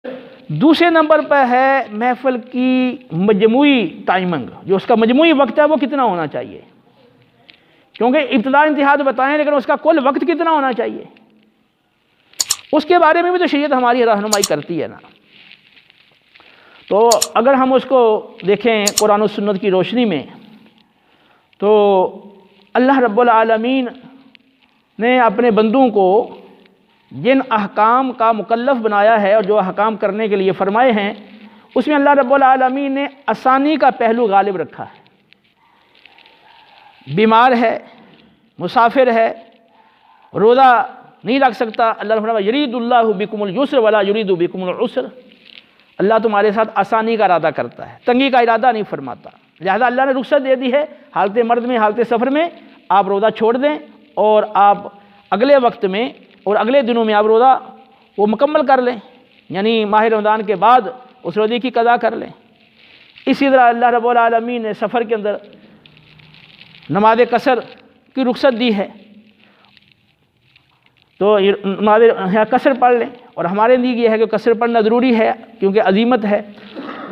دوسرے نمبر پر ہے محفل کی مجموعی ٹائمنگ، جو اس کا مجموعی وقت ہے وہ کتنا ہونا چاہیے، کیونکہ ابتدا انتہا تو بتائیں لیکن اس کا کل وقت کتنا ہونا چاہیے، اس کے بارے میں بھی تو شریعت ہماری رہنمائی کرتی ہے نا۔ تو اگر ہم اس کو دیکھیں قرآن و سنت کی روشنی میں، تو اللہ رب العالمین نے اپنے بندوں کو جن احکام کا مکلف بنایا ہے اور جو احکام کرنے کے لیے فرمائے ہیں، اس میں اللہ رب العالمین نے آسانی کا پہلو غالب رکھا ہے۔ بیمار ہے، مسافر ہے، روزہ نہیں رکھ سکتا، اللہ نے فرمایا یرید اللہ بکم الیسر ولا یرید بکم العسر، اللہ تمہارے ساتھ آسانی کا ارادہ کرتا ہے، تنگی کا ارادہ نہیں فرماتا، لہذا اللہ نے رخصت دے دی ہے حالت مرض میں، حالت سفر میں آپ روزہ چھوڑ دیں اور آپ اگلے وقت میں اور اگلے دنوں میں آپ روزہ وہ مکمل کر لیں، یعنی ماہ رمضان کے بعد اس روزے کی قضا کر لیں۔ اسی طرح اللہ رب العالمین نے سفر کے اندر نماز قصر کی رخصت دی ہے، تو نماز قصر پڑھ لیں، اور ہمارے لیے یہ ہے کہ قصر پڑھنا ضروری ہے کیونکہ عظیمت ہے۔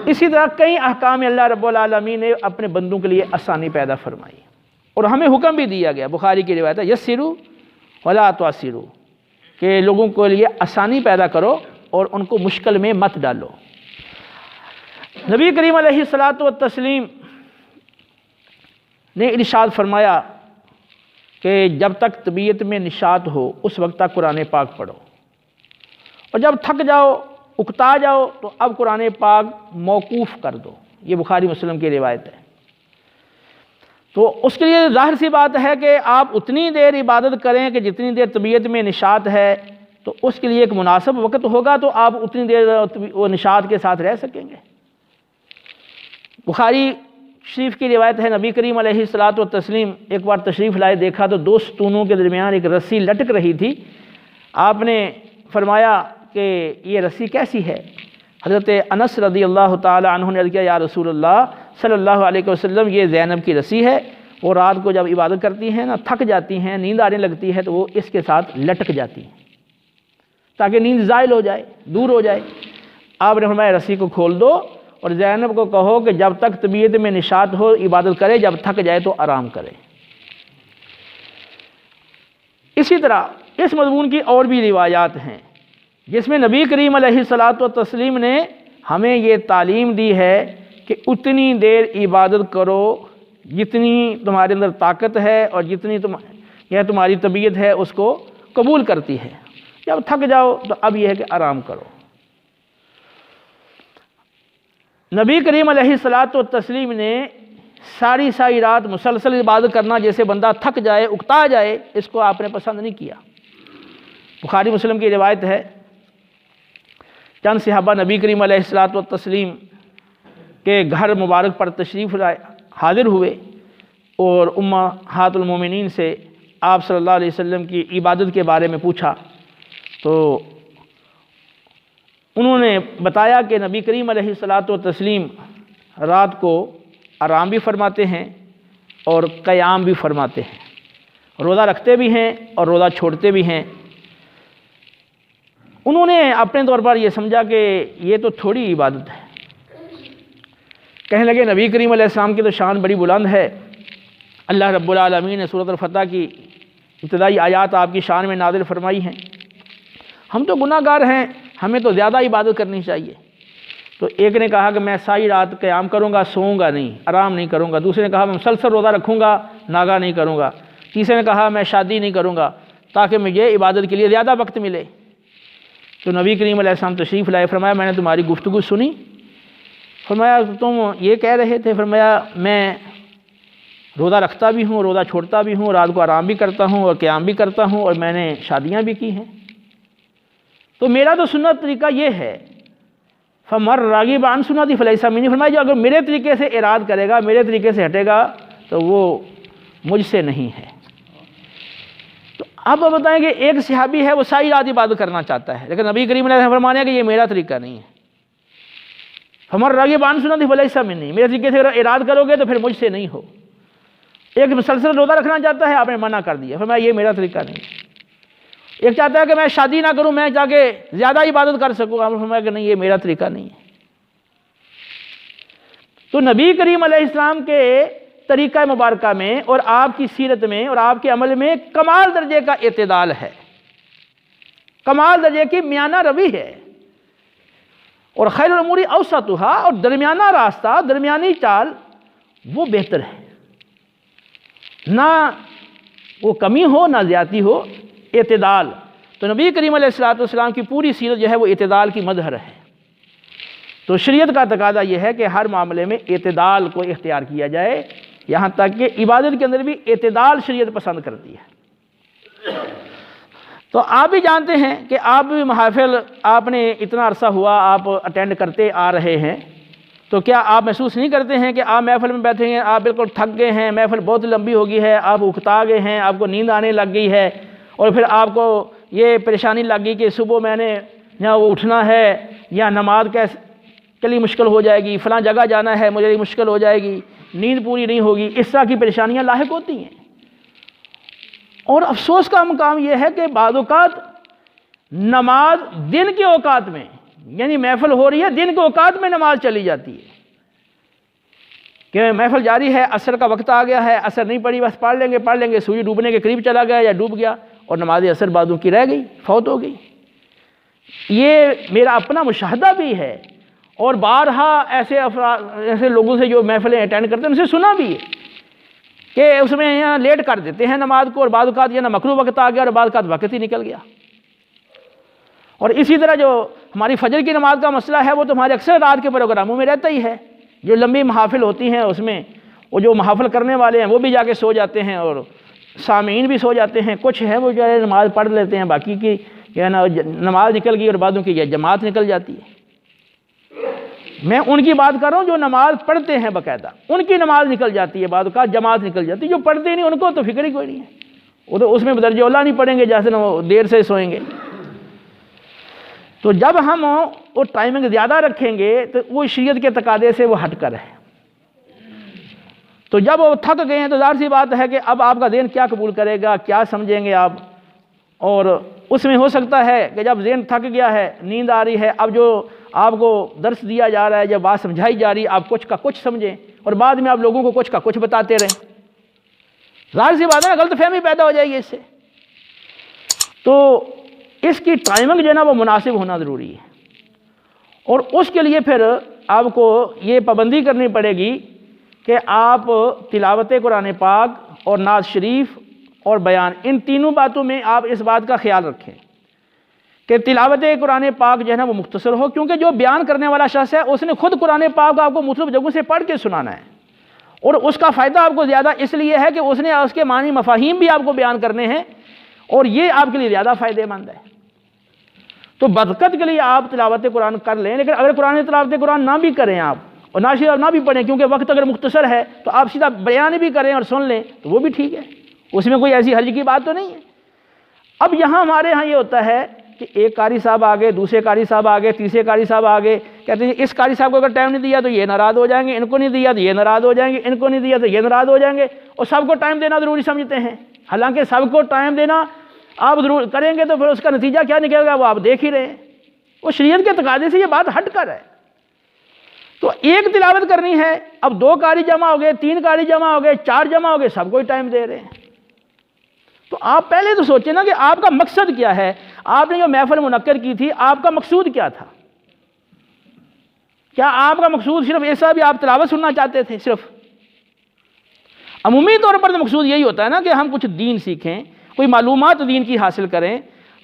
اسی طرح کئی احکام اللہ رب العالمین نے اپنے بندوں کے لیے آسانی پیدا فرمائی، اور ہمیں حکم بھی دیا گیا، بخاری کی روایت ہے یسروا ولا تعسروا، کہ لوگوں کے لیے آسانی پیدا کرو اور ان کو مشکل میں مت ڈالو۔ نبی کریم علیہ الصلاۃ والتسلیم نے ارشاد فرمایا کہ جب تک طبیعت میں نشاط ہو اس وقت تک قرآن پاک پڑھو، اور جب تھک جاؤ اکتا جاؤ تو اب قرآن پاک موقوف کر دو، یہ بخاری مسلم کی روایت ہے۔ تو اس کے لیے ظاہر سی بات ہے کہ آپ اتنی دیر عبادت کریں کہ جتنی دیر طبیعت میں نشاط ہے، تو اس کے لیے ایک مناسب وقت ہوگا تو آپ اتنی دیر وہ نشاط کے ساتھ رہ سکیں گے۔ بخاری شریف کی روایت ہے، نبی کریم علیہ الصلاۃ والتسلیم ایک بار تشریف لائے، دیکھا تو دو ستونوں کے درمیان ایک رسی لٹک رہی تھی۔ آپ نے فرمایا کہ یہ رسی کیسی ہے؟ حضرت انس رضی اللہ تعالی عنہ نے عرض کیا یا رسول اللہ صلی اللہ علیہ وسلم، یہ زینب کی رسی ہے، وہ رات کو جب عبادت کرتی ہیں نا، تھک جاتی ہیں، نیند آنے لگتی ہے تو وہ اس کے ساتھ لٹک جاتی ہیں تاکہ نیند زائل ہو جائے، دور ہو جائے۔ آپ نے فرمایا رسی کو کھول دو اور زینب کو کہو کہ جب تک طبیعت میں نشاط ہو عبادت کرے، جب تھک جائے تو آرام کرے۔ اسی طرح اس مضمون کی اور بھی روایات ہیں جس میں نبی کریم علیہ الصلاۃ والتسلیم نے ہمیں یہ تعلیم دی ہے کہ اتنی دیر عبادت کرو جتنی تمہارے اندر طاقت ہے اور جتنی تمہاری طبیعت ہے اس کو قبول کرتی ہے۔ جب تھک جاؤ تو اب یہ ہے کہ آرام کرو۔ نبی کریم علیہ الصلاۃ والتسلیم نے ساری رات مسلسل عبادت کرنا، جیسے بندہ تھک جائے اکتا جائے، اس کو آپ نے پسند نہیں کیا۔ بخاری مسلم کی روایت ہے، چند صحابہ نبی کریم علیہ الصلاۃ والتسلیم کے گھر مبارک پر تشریف حاضر ہوئے اور امہات المومنین سے آپ صلی اللہ علیہ وسلم کی عبادت کے بارے میں پوچھا، تو انہوں نے بتایا کہ نبی کریم علیہ الصلاۃ والتسلیم رات کو آرام بھی فرماتے ہیں اور قیام بھی فرماتے ہیں، روزہ رکھتے بھی ہیں اور روزہ چھوڑتے بھی ہیں۔ انہوں نے اپنے طور پر یہ سمجھا کہ یہ تو تھوڑی عبادت ہے، کہنے لگے نبی کریم علیہ السلام کی تو شان بڑی بلند ہے، اللہ رب العالمین نے سورۃ الفتح کی ابتدائی آیات آپ کی شان میں نازل فرمائی ہیں، ہم تو گناہ گار ہیں، ہمیں تو زیادہ عبادت کرنی چاہیے۔ تو ایک نے کہا کہ میں ساری رات قیام کروں گا، سوؤں گا نہیں، آرام نہیں کروں گا۔ دوسرے نے کہا میں مسلسل روزہ رکھوں گا، ناگا نہیں کروں گا۔ تیسرے نے کہا میں شادی نہیں کروں گا تاکہ مجھے عبادت کے لیے زیادہ وقت ملے۔ تو نبی کریم علیہ السلام تشریف لائے، فرمایا میں نے تمہاری گفتگو سنی۔ فرمایا تم یہ کہہ رہے تھے؟ فرمایا میں روزہ رکھتا بھی ہوں، روزہ چھوڑتا بھی ہوں، رات کو آرام بھی کرتا ہوں اور قیام بھی کرتا ہوں، اور میں نے شادیاں بھی کی ہیں۔ تو میرا تو سنت طریقہ یہ ہے، فمر راغب عن سنتی فلیس منی، فرمایا جو اگر میرے طریقے سے اراد کرے گا، میرے طریقے سے ہٹے گا تو وہ مجھ سے نہیں ہے۔ تو اب بتائیں کہ ایک صحابی ہے وہ ساری رات عبادت کرنا چاہتا ہے، لیکن نبی کریم علیہ السلام فرمانے کہ یہ میرا طریقہ نہیں ہے، فمر راغب عن سنتی فلیس منی، میرے طریقے سے اگر اراد کرو گے تو پھر مجھ سے نہیں ہو۔ ایک مسلسل روزہ رکھنا چاہتا ہے، آپ نے منع کر دیا، فرمایا یہ میرا طریقہ نہیں۔ ایک چاہتا ہے کہ میں شادی نہ کروں، میں جا کے زیادہ عبادت کر سکوں، آپ نے فرمایا کہ نہیں، یہ میرا طریقہ نہیں ہے۔ تو نبی کریم علیہ السلام کے طریقہ مبارکہ میں اور آپ کی سیرت میں اور آپ کے عمل میں کمال درجے کا اعتدال ہے، کمال درجے کی میانہ روی ہے، اور خیر الامور اوسطھا، اور درمیانہ راستہ، درمیانی چال وہ بہتر ہے، نہ وہ کمی ہو نہ زیادتی ہو، اعتدال۔ تو نبی کریم علیہ السلام کی پوری سیرت جو ہے وہ اعتدال کی مظہر ہے۔ تو شریعت کا تقاضا یہ ہے کہ ہر معاملے میں اعتدال کو اختیار کیا جائے، یہاں تک کہ عبادت کے اندر بھی اعتدال شریعت پسند کرتی ہے۔ تو آپ بھی جانتے ہیں کہ آپ بھی محافل، آپ نے اتنا عرصہ ہوا آپ اٹینڈ کرتے آ رہے ہیں، تو کیا آپ محسوس نہیں کرتے ہیں کہ آپ محفل میں بیٹھے ہیں، آپ بالکل تھک گئے ہیں، محفل بہت لمبی ہو گئی ہے، آپ اکتا گئے ہیں، آپ کو نیند آنے لگ گئی ہے، اور پھر آپ کو یہ پریشانی لگ گئی کہ صبح میں نے یہاں وہ اٹھنا ہے، یا نماز کے لیے مشکل ہو جائے گی، فلاں جگہ جانا ہے، مجھے مشکل ہو جائے گی، نیند پوری نہیں ہوگی، اس طرح کی پریشانیاں لاحق ہوتی ہیں۔ اور افسوس کا مقام یہ ہے کہ بعض اوقات نماز دن کے اوقات میں، یعنی محفل ہو رہی ہے، دن کے اوقات میں نماز چلی جاتی ہے کہ محفل جاری ہے، عصر کا وقت آ گیا ہے، عصر نہیں پڑھی، بس پڑھ لیں گے، سورج ڈوبنے کے قریب چلا گیا یا ڈوب گیا، اور نماز عصر بعضوں کی رہ گئی، فوت ہو گئی۔ یہ میرا اپنا مشاہدہ بھی ہے، اور بارہا ایسے لوگوں سے جو محفلیں اٹینڈ کرتے ہیں ان سے سنا بھی ہے کہ اس میں یہاں لیٹ کر دیتے ہیں نماز کو، اور بعض اوقات یہ مکروہ وقت آ گیا اور بعض اوقات وقت ہی نکل گیا۔ اور اسی طرح جو ہماری فجر کی نماز کا مسئلہ ہے وہ تو ہمارے اکثر رات کے پروگراموں میں رہتا ہی ہے، جو لمبی محافل ہوتی ہیں اس میں وہ جو محافل کرنے والے ہیں وہ بھی جا کے سو جاتے ہیں، اور سامعین بھی سو جاتے ہیں، کچھ ہے وہ جو ہے نماز پڑھ لیتے ہیں، باقی کی جو ہے نا نماز نکل گئی اور بعضوں کی جماعت نکل جاتی ہے۔ میں ان کی بات کر رہا ہوں جو نماز پڑھتے ہیں باقاعدہ، ان کی نماز نکل جاتی ہے، بعض اوقات جماعت نکل جاتی ہے۔ جو پڑھتے نہیں ان کو تو فکر ہی کوئی نہیں ہے، وہ تو اس میں درجہ اولیٰ نہیں پڑھیں گے، جیسے نا وہ دیر سے سوئیں گے۔ تو جب ہم وہ ٹائمنگ زیادہ رکھیں گے تو وہ شریعت کے تقاضے سے وہ ہٹ کر ہے۔ تو جب وہ تھک گئے ہیں تو ظاہر سی بات ہے کہ اب آپ کا ذہن کیا قبول کرے گا، کیا سمجھیں گے آپ، اور اس میں ہو سکتا ہے کہ جب ذہن تھک گیا ہے، نیند آ رہی ہے، اب جو آپ کو درس دیا جا رہا ہے، جب بات سمجھائی جا رہی ہے، آپ کچھ کا کچھ سمجھیں اور بعد میں آپ لوگوں کو کچھ کا کچھ بتاتے رہیں، ظاہر سی بات ہے نا، غلط فہمی پیدا ہو جائے گی اس سے۔ تو اس کی ٹائمنگ جو ہے نا وہ مناسب ہونا ضروری ہے، اور اس کے لیے پھر آپ کو یہ پابندی کرنی پڑے گی کہ آپ تلاوت قرآن پاک اور نعت شریف اور بیان، ان تینوں باتوں میں آپ اس بات کا خیال رکھیں کہ تلاوت قرآن پاک جو ہے نا وہ مختصر ہو، کیونکہ جو بیان کرنے والا شخص ہے اس نے خود قرآن پاک آپ کو مختلف جگہوں سے پڑھ کے سنانا ہے، اور اس کا فائدہ آپ کو زیادہ اس لیے ہے کہ اس نے اس کے معنی مفاہیم بھی آپ کو بیان کرنے ہیں، اور یہ آپ کے لیے زیادہ فائدہ مند ہے۔ تو برکت کے لیے آپ تلاوت قرآن کر لیں، لیکن اگر تلاوت قرآن نہ بھی کریں آپ، اور نہ بھی پڑھیں، کیونکہ وقت اگر مختصر ہے تو آپ سیدھا بیان بھی کریں اور سن لیں تو وہ بھی ٹھیک ہے، اس میں کوئی ایسی حرج کی بات تو نہیں ہے۔ اب یہاں ہمارے ہاں یہ ہوتا ہے کہ ایک قاری صاحب آگے، دوسرے قاری صاحب آگے، تیسرے قاری صاحب آگے، کہتے ہیں اس قاری صاحب کو اگر ٹائم نہیں دیا تو یہ ناراض ہو جائیں گے، ان کو نہیں دیا تو یہ ناراض ہو جائیں گے، ان کو نہیں دیا تو یہ ناراض ہو جائیں گے، اور سب کو ٹائم دینا ضروری سمجھتے ہیں، حالانکہ سب کو ٹائم دینا آپ ضرور کریں گے تو پھر اس کا نتیجہ کیا نکلے گا وہ آپ دیکھ ہی رہے ہیں۔ وہ شریعت کے تقاضے سے یہ بات ہٹ کر ہے۔ تو ایک تلاوت کرنی ہے، اب 2 قاری جمع ہو گئے، 3 قاری جمع ہو گئے، 4 جمع ہو گئے، سب کو ہی ٹائم دے رہے ہیں۔ تو آپ پہلے تو سوچیں نا کہ آپ کا مقصد کیا ہے، آپ نے جو محفل منعقد کی تھی آپ کا مقصود کیا تھا؟ کیا آپ کا مقصود صرف ایسا بھی آپ تلاوت سننا چاہتے تھے؟ صرف عمومی طور پر تو مقصود یہی ہوتا ہے نا کہ ہم کچھ دین سیکھیں، کوئی معلومات دین کی حاصل کریں،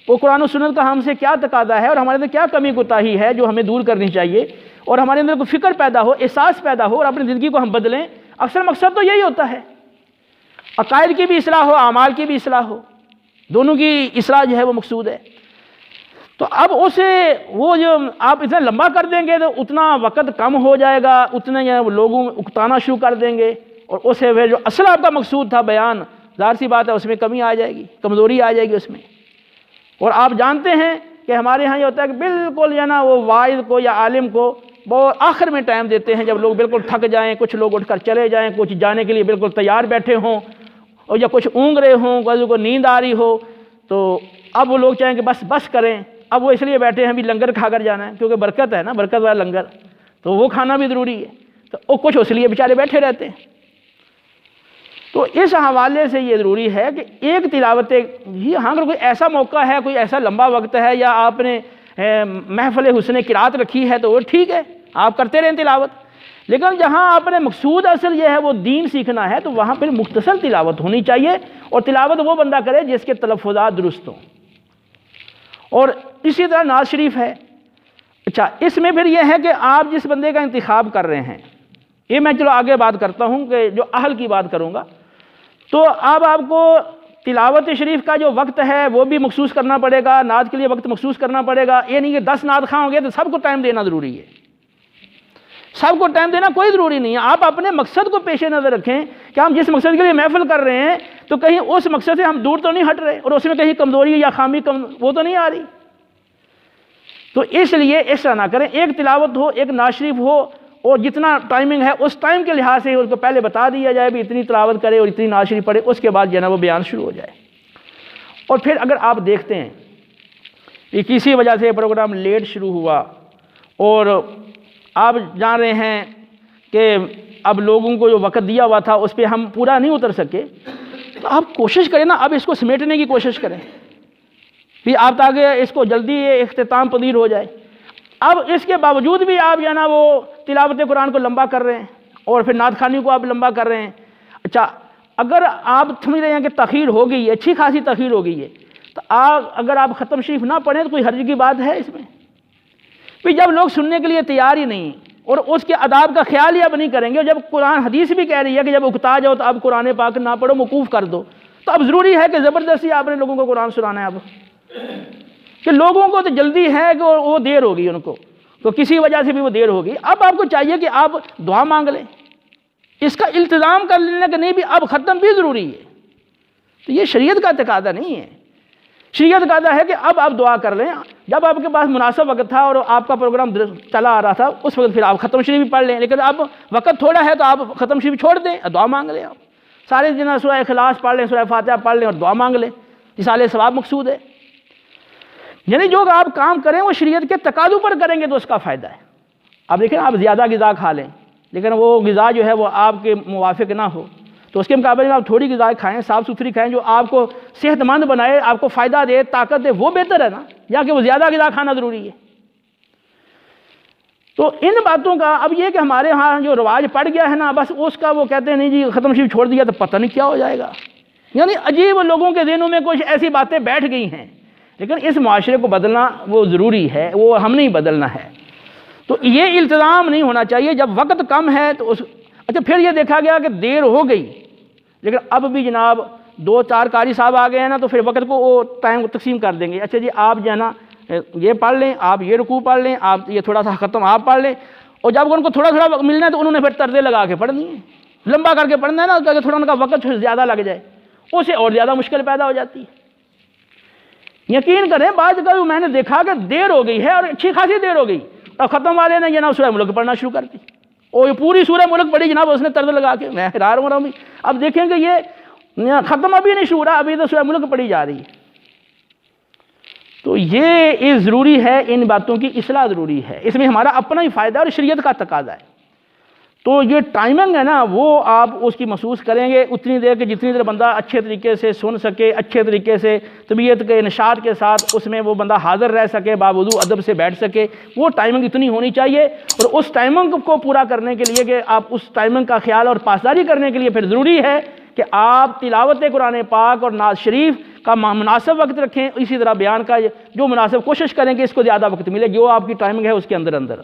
وہ قرآن و سنت کا ہم سے کیا تقاضا ہے اور ہمارے اندر کیا کمی کوتاہی ہے جو ہمیں دور کرنی چاہیے، اور ہمارے اندر کوئی فکر پیدا ہو، احساس پیدا ہو، اور اپنی زندگی کو ہم بدلیں۔ اکثر مقصد تو یہی ہوتا ہے، عقائد کی بھی اصلاح ہو، اعمال کی بھی اصلاح ہو، دونوں کی اصلاح جو ہے وہ مقصود ہے۔ تو اب اسے وہ جو آپ اتنا لمبا کر دیں گے تو اتنا وقت کم ہو جائے گا، اتنے لوگوں میں اکتانا شروع کر دیں گے، اور اسے پھر جو اصل آپ کا مقصود تھا بیان، ظاہر سی بات ہے اس میں کمی آ جائے گی، کمزوری آ جائے گی اس میں۔ اور آپ جانتے ہیں کہ ہمارے ہاں یہ ہوتا ہے کہ بالکل یا نا وہ واعظ کو یا عالم کو بہت آخر میں ٹائم دیتے ہیں، جب لوگ بالکل تھک جائیں، کچھ لوگ اٹھ کر چلے جائیں، کچھ جانے کے لیے بالکل تیار بیٹھے ہوں، اور یا کچھ اونگ رہے ہوں، کسی کو نیند آ رہی ہو، تو اب وہ لوگ چاہیں کہ بس کریں، اب وہ اس لیے بیٹھے ہیں ابھی لنگر کھا کر جانا ہے، کیونکہ برکت ہے نا، برکت والا لنگر، تو وہ کھانا بھی ضروری ہے، تو وہ کچھ اس لیے بیچارے بیٹھے رہتے ہیں۔ تو اس حوالے سے یہ ضروری ہے کہ ایک تلاوت، ہاں اگر کوئی ایسا موقع ہے، کوئی ایسا لمبا وقت ہے، یا آپ نے محفل حسن قرات رکھی ہے تو وہ ٹھیک ہے، آپ کرتے رہیں تلاوت، لیکن جہاں آپ نے مقصود اصل یہ ہے وہ دین سیکھنا ہے، تو وہاں پھر مختصر تلاوت ہونی چاہیے، اور تلاوت وہ بندہ کرے جس کے تلفظات درست ہوں۔ اور اسی طرح نعت شریف ہے۔ اچھا، اس میں پھر یہ ہے کہ آپ جس بندے کا انتخاب کر رہے ہیں، یہ میں چلو آگے بات کرتا ہوں کہ جو اہل کی بات کروں گا، تو اب آپ کو تلاوت شریف کا جو وقت ہے وہ بھی مخصوص کرنا پڑے گا، نعت کے لیے وقت مخصوص کرنا پڑے گا۔ یہ نہیں کہ 10 نعت خواں ہوں گے تو سب کو ٹائم دینا ضروری ہے، سب کو ٹائم دینا کوئی ضروری نہیں ہے۔ آپ اپنے مقصد کو پیش نظر رکھیں کہ ہم جس مقصد کے لیے محفل کر رہے ہیں تو کہیں اس مقصد سے ہم دور تو نہیں ہٹ رہے، اور اس میں کہیں کمزوری یا خامی وہ تو نہیں آ رہی۔ تو اس لیے اس طرح نہ کریں، ایک تلاوت ہو، ایک نعت شریف ہو، اور جتنا ٹائمنگ ہے اس ٹائم کے لحاظ سے اس کو پہلے بتا دیا جائے بھی اتنی تلاوت کرے اور اتنی نعت شریف پڑھے، اس کے بعد جو ہے نا وہ بیان شروع ہو جائے۔ اور پھر اگر آپ دیکھتے ہیں کہ کسی وجہ سے پروگرام لیٹ شروع ہوا اور آپ جان رہے ہیں کہ اب لوگوں کو جو وقت دیا ہوا تھا اس پہ ہم پورا نہیں اتر سکے، تو آپ کوشش کریں نا، اب اس کو سمیٹنے کی کوشش کریں بھی آپ، تاکہ اس کو جلدی اختتام پذیر ہو جائے۔ اب اس کے باوجود بھی آپ جو ہے نا وہ تلاوت قرآن کو لمبا کر رہے ہیں، اور پھر نعت خوانی کو آپ لمبا کر رہے ہیں۔ اچھا، اگر آپ سمجھ رہے ہیں کہ تاخیر ہو گئی ہے، اچھی خاصی تاخیر ہو گئی ہے، تو اگر آپ ختم شریف نہ پڑھیں تو کوئی حرج کی بات ہے اس میں؟ پھر جب لوگ سننے کے لیے تیار ہی نہیں اور اس کے آداب کا خیال ہی اب نہیں کریں گے، اور جب قرآن حدیث بھی کہہ رہی ہے کہ جب اکتا جاؤ تو اب قرآن پاک نہ پڑھو، موقوف کر دو، تو اب ضروری ہے کہ زبردستی آپ نے لوگوں کو قرآن سنانا ہے اب، کہ لوگوں کو تو جلدی ہے کہ وہ دیر ہوگی، ان کو تو کسی وجہ سے بھی وہ دیر ہوگی۔ اب آپ کو چاہیے کہ آپ دعا مانگ لیں، اس کا التزام کر لینا کہ نہیں بھی اب ختم بھی ضروری ہے، تو یہ شریعت کا تقاضا نہیں ہے۔ شریعت کا تقاضا ہے کہ اب آپ دعا کر لیں، جب آپ کے پاس مناسب وقت تھا اور آپ کا پروگرام چلا آ رہا تھا اس وقت پھر آپ ختم شریف بھی پڑھ لیں، لیکن اب وقت تھوڑا ہے تو آپ ختم شریف چھوڑ دیں، دعا مانگ لیں، آپ سارے دن سورہ اخلاص پڑھ لیں، سورہ فاتحہ پڑھ لیں اور دعا مانگ لیں، اصالہ ثواب مقصود ہے۔ یعنی جو آپ کام کریں وہ شریعت کے تقاضوں پر کریں گے تو اس کا فائدہ ہے۔ اب دیکھیں، آپ زیادہ غذا کھا لیں لیکن وہ غذا جو ہے وہ آپ کے موافق نہ ہو، تو اس کے مقابلے میں آپ تھوڑی غذا کھائیں، صاف ستھری کھائیں، جو آپ کو صحت مند بنائے، آپ کو فائدہ دے، طاقت دے، وہ بہتر ہے نا، یا کہ وہ زیادہ غذا کھانا ضروری ہے۔ تو ان باتوں کا اب یہ کہ ہمارے ہاں جو رواج پڑ گیا ہے نا، بس اس کا وہ کہتے ہیں نہیں جی ختم شریف چھوڑ دیا تو پتہ نہیں کیا ہو جائے گا، یعنی عجیب لوگوں کے ذہنوں میں کچھ ایسی باتیں بیٹھ گئی ہیں، لیکن اس معاشرے کو بدلنا وہ ضروری ہے، وہ ہم نہیں بدلنا ہے۔ تو یہ التزام نہیں ہونا چاہیے جب وقت کم ہے تو اچھا، پھر یہ دیکھا گیا کہ دیر ہو گئی، لیکن اب بھی جناب 2-4 قاری صاحب آ گئے ہیں نا، تو پھر وقت کو وہ ٹائم تقسیم کر دیں گے، اچھا جی آپ جو ہے نا یہ پڑھ لیں، آپ یہ رکوع پڑھ لیں، آپ یہ تھوڑا سا ختم آپ پڑھ لیں، اور جب ان کو تھوڑا تھوڑا ملنا ہے تو انہوں نے پھر طرزے لگا کے پڑھنی ہے، لمبا کر کے پڑھنا ہے نا، تاکہ تھوڑا ان کا وقت زیادہ لگ جائے، اسے اور زیادہ مشکل پیدا ہو جاتی ہے۔ یقین کریں بعض جگہ میں نے دیکھا کہ دیر ہو گئی ہے اور اچھی خاصی دیر ہو گئی، اور ختم والے نے جناب سورہ ملک پڑھنا شروع کر دی، اور یہ پوری سورہ ملک پڑھی جناب اس نے طرز لگا کے، میں حیران ہو رہا ہوں۔ اب دیکھیں کہ یہ ختم ابھی نہیں شروع رہا، ابھی تو سورہ ملک پڑھی جا رہی ہے۔ تو یہ ضروری ہے، ان باتوں کی اصلاح ضروری ہے، اس میں ہمارا اپنا ہی فائدہ اور شریعت کا تقاضا ہے۔ تو یہ ٹائمنگ ہے نا وہ آپ اس کی محسوس کریں گے اتنی دیر کہ جتنی دیر بندہ اچھے طریقے سے سن سکے، اچھے طریقے سے طبیعت کے نشاط کے ساتھ اس میں وہ بندہ حاضر رہ سکے، باوضو ادب سے بیٹھ سکے، وہ ٹائمنگ اتنی ہونی چاہیے۔ اور اس ٹائمنگ کو پورا کرنے کے لیے کہ آپ اس ٹائمنگ کا خیال اور پاسداری کرنے کے لیے پھر ضروری ہے کہ آپ تلاوت قرآن پاک اور نعت شریف کا مناسب وقت رکھیں، اسی طرح بیان کا جو مناسب کوشش کریں کہ اس کو زیادہ وقت ملے، جو آپ کی ٹائمنگ ہے اس کے اندر